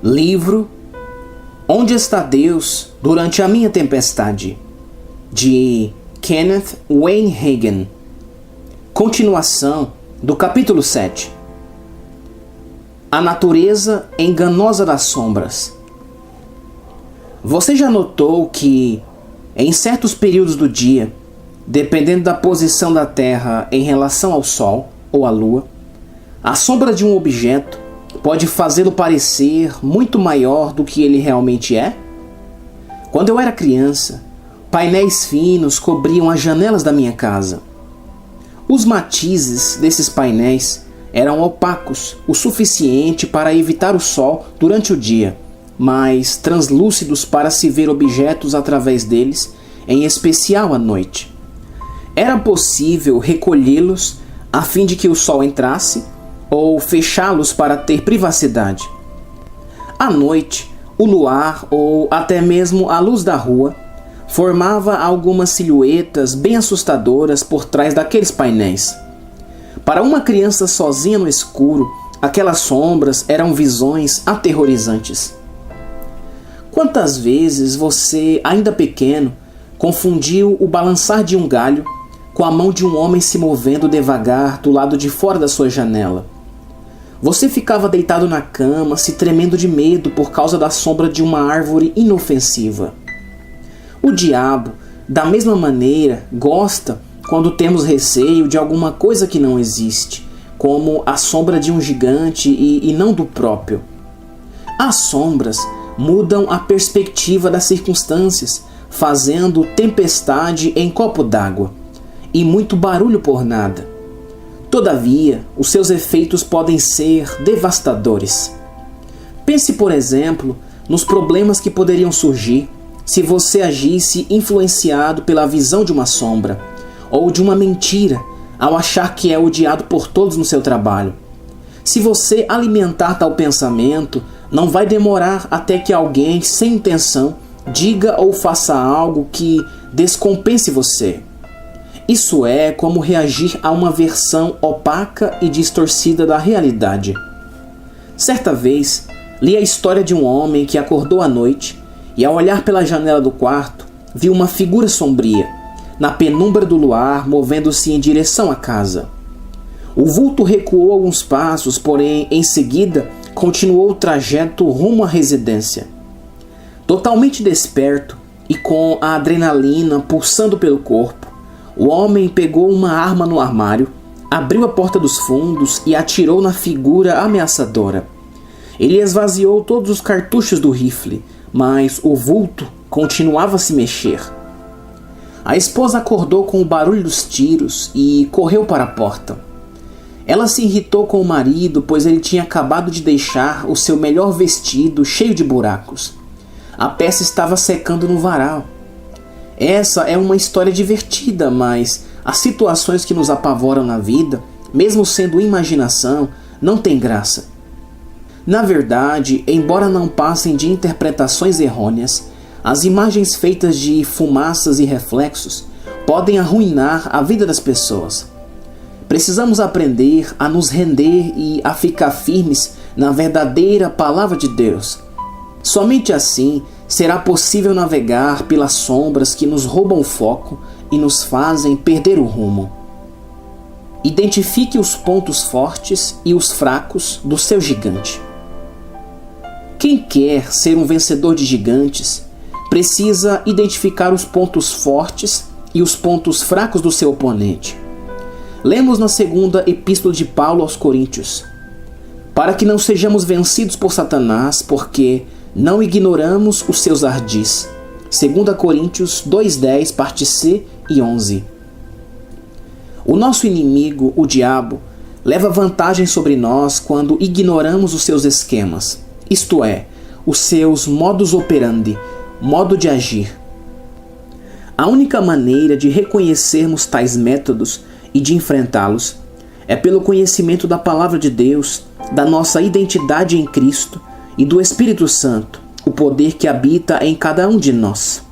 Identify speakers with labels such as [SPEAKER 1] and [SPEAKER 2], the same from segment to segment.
[SPEAKER 1] Livro Onde Está Deus Durante a Minha Tempestade, de Kenneth Wayne Hagin. Continuação do capítulo 7. A natureza enganosa das sombras. Você já notou que, em certos períodos do dia, dependendo da posição da Terra em relação ao Sol ou à Lua, a sombra de um objeto pode fazê-lo parecer muito maior do que ele realmente é? Quando eu era criança, painéis finos cobriam as janelas da minha casa. Os matizes desses painéis eram opacos o suficiente para evitar o sol durante o dia, mas translúcidos para se ver objetos através deles, em especial à noite. Era possível recolhê-los a fim de que o sol entrasse ou fechá-los para ter privacidade. À noite, o luar ou até mesmo a luz da rua formava algumas silhuetas bem assustadoras por trás daqueles painéis. Para uma criança sozinha no escuro, aquelas sombras eram visões aterrorizantes. Quantas vezes você, ainda pequeno, confundiu o balançar de um galho com a mão de um homem se movendo devagar do lado de fora da sua janela? Você ficava deitado na cama, se tremendo de medo por causa da sombra de uma árvore inofensiva. O diabo, da mesma maneira, gosta quando temos receio de alguma coisa que não existe, como a sombra de um gigante e não do próprio. As sombras mudam a perspectiva das circunstâncias, fazendo tempestade em copo d'água, e muito barulho por nada. Todavia, os seus efeitos podem ser devastadores. Pense, por exemplo, nos problemas que poderiam surgir se você agisse influenciado pela visão de uma sombra ou de uma mentira ao achar que é odiado por todos no seu trabalho. Se você alimentar tal pensamento, não vai demorar até que alguém, sem intenção, diga ou faça algo que descompense você. Isso é como reagir a uma versão opaca e distorcida da realidade. Certa vez, li a história de um homem que acordou à noite e, ao olhar pela janela do quarto, viu uma figura sombria, na penumbra do luar, movendo-se em direção à casa. O vulto recuou alguns passos, porém, em seguida, continuou o trajeto rumo à residência. Totalmente desperto e com a adrenalina pulsando pelo corpo, o homem pegou uma arma no armário, abriu a porta dos fundos e atirou na figura ameaçadora. Ele esvaziou todos os cartuchos do rifle, mas o vulto continuava a se mexer. A esposa acordou com o barulho dos tiros e correu para a porta. Ela se irritou com o marido, pois ele tinha acabado de deixar o seu melhor vestido cheio de buracos. A peça estava secando no varal. Essa é uma história divertida, mas as situações que nos apavoram na vida, mesmo sendo imaginação, não têm graça. Na verdade, embora não passem de interpretações errôneas, as imagens feitas de fumaças e reflexos podem arruinar a vida das pessoas. Precisamos aprender a nos render e a ficar firmes na verdadeira palavra de Deus. Somente assim será possível navegar pelas sombras que nos roubam o foco e nos fazem perder o rumo. Identifique os pontos fortes e os fracos do seu gigante. Quem quer ser um vencedor de gigantes precisa identificar os pontos fortes e os pontos fracos do seu oponente. Lemos na segunda epístola de Paulo aos Coríntios: para que não sejamos vencidos por Satanás, porque não ignoramos os seus ardis. 2 Coríntios 2:10, parte C e 11. O nosso inimigo, o diabo, leva vantagem sobre nós quando ignoramos os seus esquemas, isto é, os seus modus operandi, modo de agir. A única maneira de reconhecermos tais métodos e de enfrentá-los é pelo conhecimento da Palavra de Deus, da nossa identidade em Cristo e do Espírito Santo, o poder que habita em cada um de nós.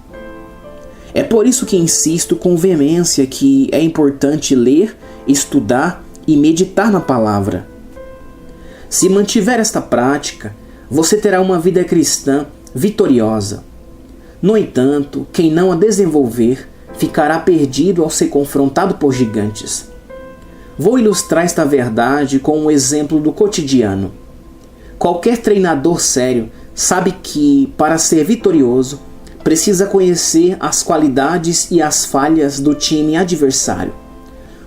[SPEAKER 1] É por isso que insisto com veemência que é importante ler, estudar e meditar na palavra. Se mantiver esta prática, você terá uma vida cristã vitoriosa. No entanto, quem não a desenvolver ficará perdido ao ser confrontado por gigantes. Vou ilustrar esta verdade com um exemplo do cotidiano. Qualquer treinador sério sabe que, para ser vitorioso, precisa conhecer as qualidades e as falhas do time adversário.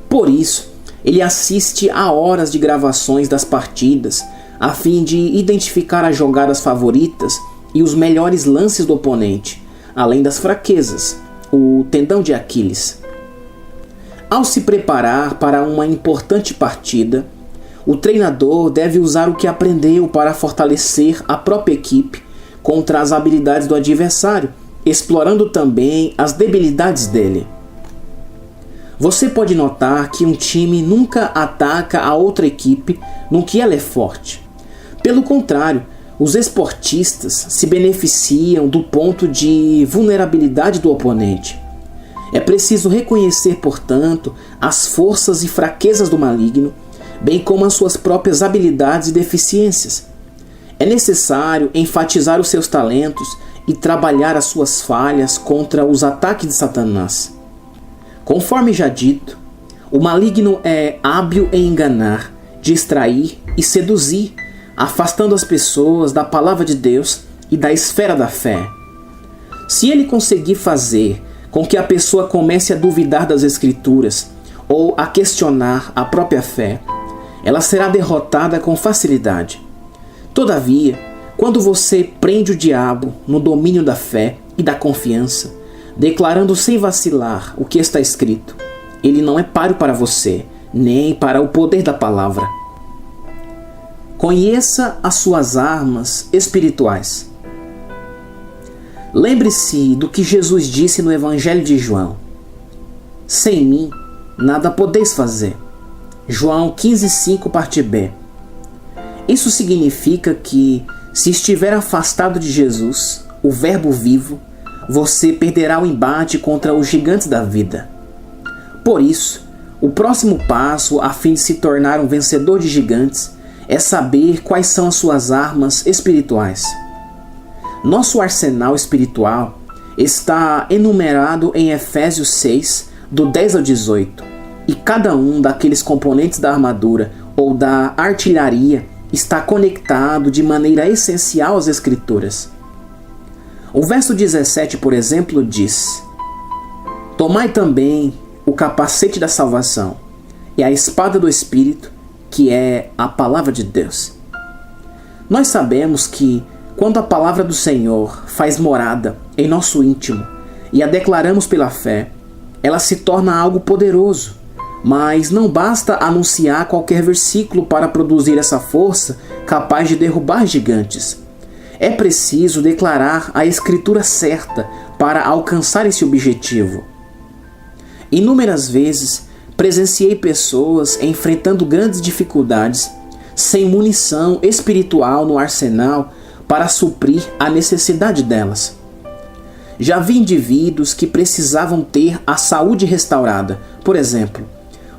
[SPEAKER 1] Por isso, ele assiste a horas de gravações das partidas, a fim de identificar as jogadas favoritas e os melhores lances do oponente, além das fraquezas, o tendão de Aquiles. Ao se preparar para uma importante partida, o treinador deve usar o que aprendeu para fortalecer a própria equipe contra as habilidades do adversário, explorando também as debilidades dele. Você pode notar que um time nunca ataca a outra equipe no que ela é forte. Pelo contrário, os esportistas se beneficiam do ponto de vulnerabilidade do oponente. É preciso reconhecer, portanto, as forças e fraquezas do maligno, bem como as suas próprias habilidades e deficiências. É necessário enfatizar os seus talentos e trabalhar as suas falhas contra os ataques de Satanás. Conforme já dito, o maligno é hábil em enganar, distrair e seduzir, afastando as pessoas da palavra de Deus e da esfera da fé. Se ele conseguir fazer com que a pessoa comece a duvidar das Escrituras ou a questionar a própria fé, ela será derrotada com facilidade. Todavia, quando você prende o diabo no domínio da fé e da confiança, declarando sem vacilar o que está escrito, ele não é páreo para você, nem para o poder da palavra. Conheça as suas armas espirituais. Lembre-se do que Jesus disse no Evangelho de João: sem mim, nada podeis fazer. João 15:5, parte B. Isso significa que, se estiver afastado de Jesus, o Verbo vivo, você perderá o embate contra os gigantes da vida. Por isso, o próximo passo a fim de se tornar um vencedor de gigantes é saber quais são as suas armas espirituais. Nosso arsenal espiritual está enumerado em Efésios 6, do 10 ao 18, e cada um daqueles componentes da armadura ou da artilharia está conectado de maneira essencial às Escrituras. O verso 17, por exemplo, diz: tomai também o capacete da salvação e a espada do Espírito, que é a palavra de Deus. Nós sabemos que, quando a palavra do Senhor faz morada em nosso íntimo e a declaramos pela fé, ela se torna algo poderoso. Mas não basta anunciar qualquer versículo para produzir essa força capaz de derrubar gigantes. É preciso declarar a Escritura certa para alcançar esse objetivo. Inúmeras vezes presenciei pessoas enfrentando grandes dificuldades, sem munição espiritual no arsenal para suprir a necessidade delas. Já vi indivíduos que precisavam ter a saúde restaurada, por exemplo,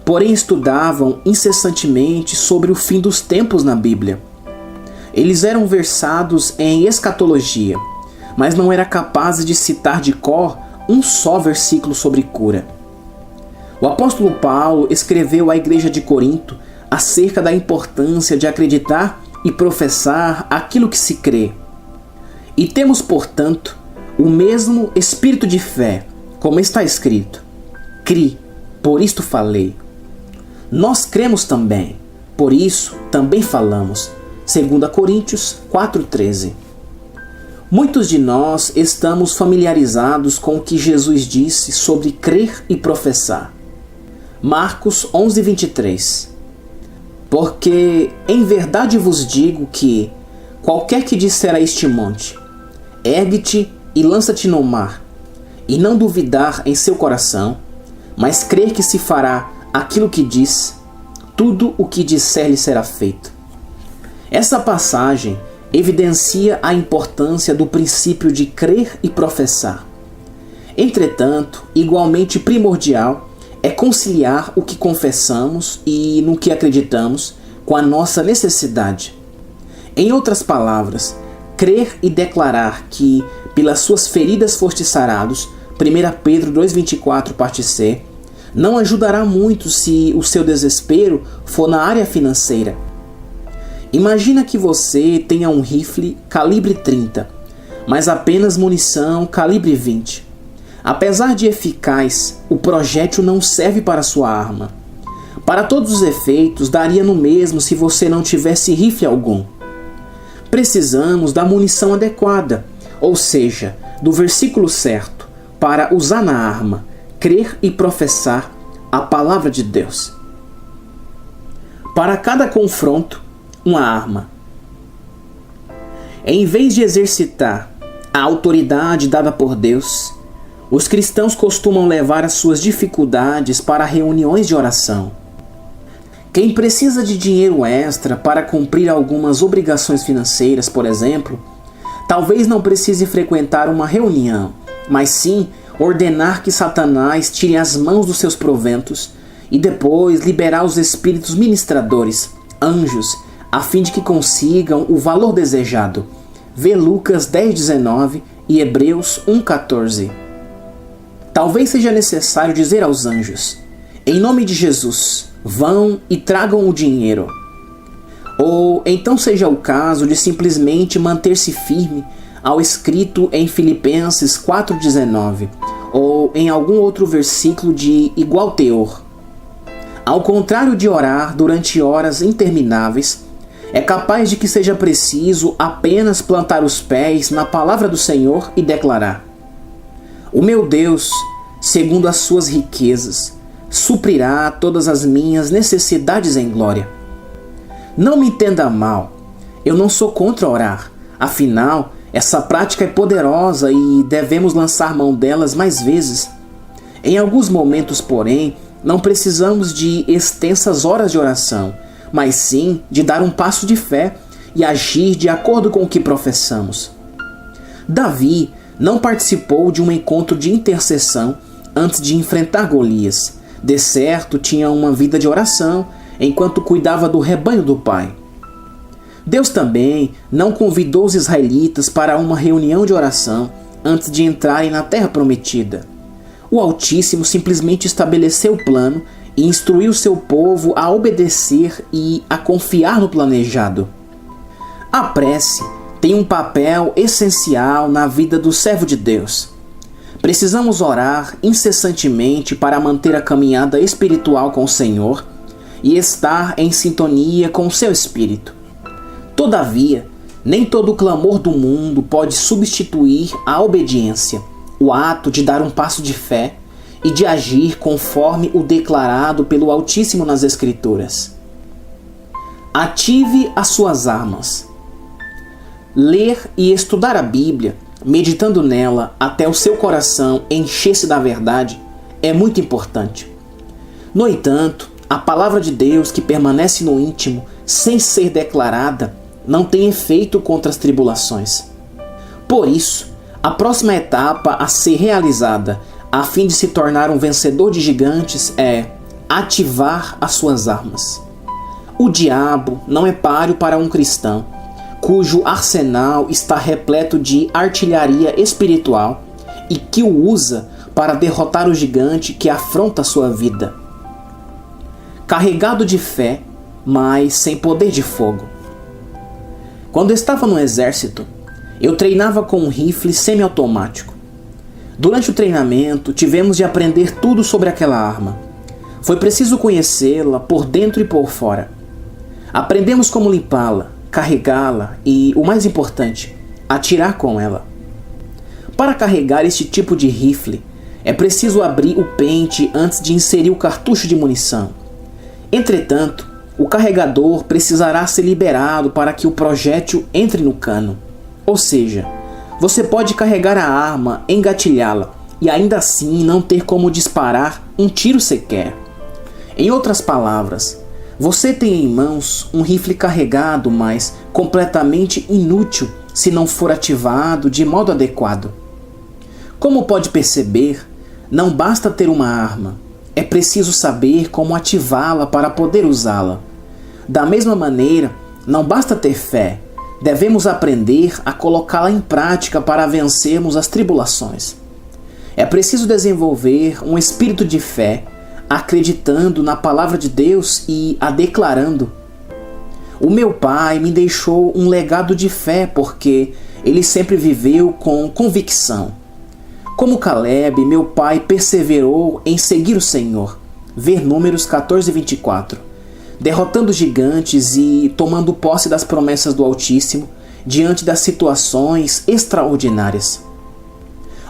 [SPEAKER 1] porém estudavam incessantemente sobre o fim dos tempos na Bíblia. Eles eram versados em escatologia, mas não eram capazes de citar de cor um só versículo sobre cura. O apóstolo Paulo escreveu à igreja de Corinto acerca da importância de acreditar e professar aquilo que se crê. E temos, portanto, o mesmo espírito de fé, como está escrito: cri, por isto falei. Nós cremos também, por isso também falamos. 2 Coríntios 4,13. Muitos de nós estamos familiarizados com o que Jesus disse sobre crer e professar. Marcos 11:23. Porque em verdade vos digo que qualquer que disser a este monte: ergue-te e lança-te no mar, e não duvidar em seu coração, mas crer que se fará aquilo que diz, tudo o que disser lhe será feito. Essa passagem evidencia a importância do princípio de crer e professar. Entretanto, igualmente primordial é conciliar o que confessamos e no que acreditamos com a nossa necessidade. Em outras palavras, crer e declarar que pelas suas feridas fostes sarados, 1 Pedro 2,24, parte C, não ajudará muito se o seu desespero for na área financeira. Imagina que você tenha um rifle calibre 30, mas apenas munição calibre 20. Apesar de eficaz, o projétil não serve para sua arma. Para todos os efeitos, daria no mesmo se você não tivesse rifle algum. Precisamos da munição adequada, ou seja, do versículo certo, para usar na arma, crer e professar a palavra de Deus. Para cada confronto, uma arma. Em vez de exercitar a autoridade dada por Deus, os cristãos costumam levar as suas dificuldades para reuniões de oração. Quem precisa de dinheiro extra para cumprir algumas obrigações financeiras, por exemplo, talvez não precise frequentar uma reunião, mas sim ordenar que Satanás tire as mãos dos seus proventos e depois liberar os espíritos ministradores, anjos, a fim de que consigam o valor desejado. Vê Lucas 10,19 e Hebreus 1,14. Talvez seja necessário dizer aos anjos: em nome de Jesus, vão e tragam o dinheiro. Ou então seja o caso de simplesmente manter-se firme ao escrito em Filipenses 4,19 ou em algum outro versículo de igual teor. Ao contrário de orar durante horas intermináveis, é capaz de que seja preciso apenas plantar os pés na palavra do Senhor e declarar: o meu Deus, segundo as suas riquezas, suprirá todas as minhas necessidades em glória. Não me entenda mal, eu não sou contra orar, afinal, essa prática é poderosa e devemos lançar mão delas mais vezes. Em alguns momentos, porém, não precisamos de extensas horas de oração, mas sim de dar um passo de fé e agir de acordo com o que professamos. Davi não participou de um encontro de intercessão antes de enfrentar Golias. De certo, tinha uma vida de oração enquanto cuidava do rebanho do pai. Deus também não convidou os israelitas para uma reunião de oração antes de entrarem na terra prometida. O Altíssimo simplesmente estabeleceu o plano e instruiu seu povo a obedecer e a confiar no planejado. A prece tem um papel essencial na vida do servo de Deus. Precisamos orar incessantemente para manter a caminhada espiritual com o Senhor e estar em sintonia com o seu espírito. Todavia, nem todo o clamor do mundo pode substituir a obediência, o ato de dar um passo de fé e de agir conforme o declarado pelo Altíssimo nas Escrituras. Ative as suas armas. Ler e estudar a Bíblia, meditando nela até o seu coração encher-se da verdade, é muito importante. No entanto, a palavra de Deus que permanece no íntimo, sem ser declarada, não tem efeito contra as tribulações. Por isso, a próxima etapa a ser realizada, a fim de se tornar um vencedor de gigantes, é ativar as suas armas. O diabo não é páreo para um cristão, cujo arsenal está repleto de artilharia espiritual e que o usa para derrotar o gigante que afronta a sua vida. Carregado de fé, mas sem poder de fogo. Quando estava no exército, eu treinava com um rifle semiautomático. Durante o treinamento, tivemos de aprender tudo sobre aquela arma. Foi preciso conhecê-la por dentro e por fora. Aprendemos como limpá-la, carregá-la e, o mais importante, atirar com ela. Para carregar este tipo de rifle, é preciso abrir o pente antes de inserir o cartucho de munição. Entretanto, o carregador precisará ser liberado para que o projétil entre no cano. Ou seja, você pode carregar a arma, engatilhá-la e ainda assim não ter como disparar um tiro sequer. Em outras palavras, você tem em mãos um rifle carregado, mas completamente inútil se não for ativado de modo adequado. Como pode perceber, não basta ter uma arma, é preciso saber como ativá-la para poder usá-la. Da mesma maneira, não basta ter fé, devemos aprender a colocá-la em prática para vencermos as tribulações. É preciso desenvolver um espírito de fé, acreditando na palavra de Deus e a declarando. O meu pai me deixou um legado de fé porque ele sempre viveu com convicção. Como Caleb, meu pai perseverou em seguir o Senhor. Ver Números 14:24. Derrotando gigantes e tomando posse das promessas do Altíssimo diante das situações extraordinárias.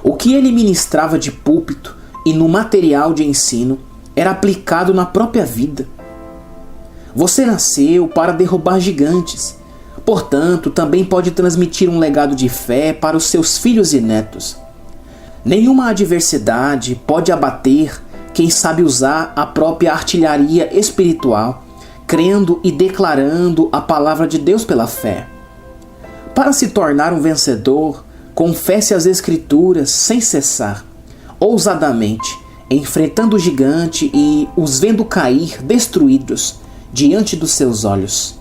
[SPEAKER 1] O que ele ministrava de púlpito e no material de ensino era aplicado na própria vida. Você nasceu para derrubar gigantes, portanto, também pode transmitir um legado de fé para os seus filhos e netos. Nenhuma adversidade pode abater quem sabe usar a própria artilharia espiritual, crendo e declarando a palavra de Deus pela fé. Para se tornar um vencedor, confesse as Escrituras sem cessar, ousadamente, enfrentando o gigante e os vendo cair destruídos diante dos seus olhos.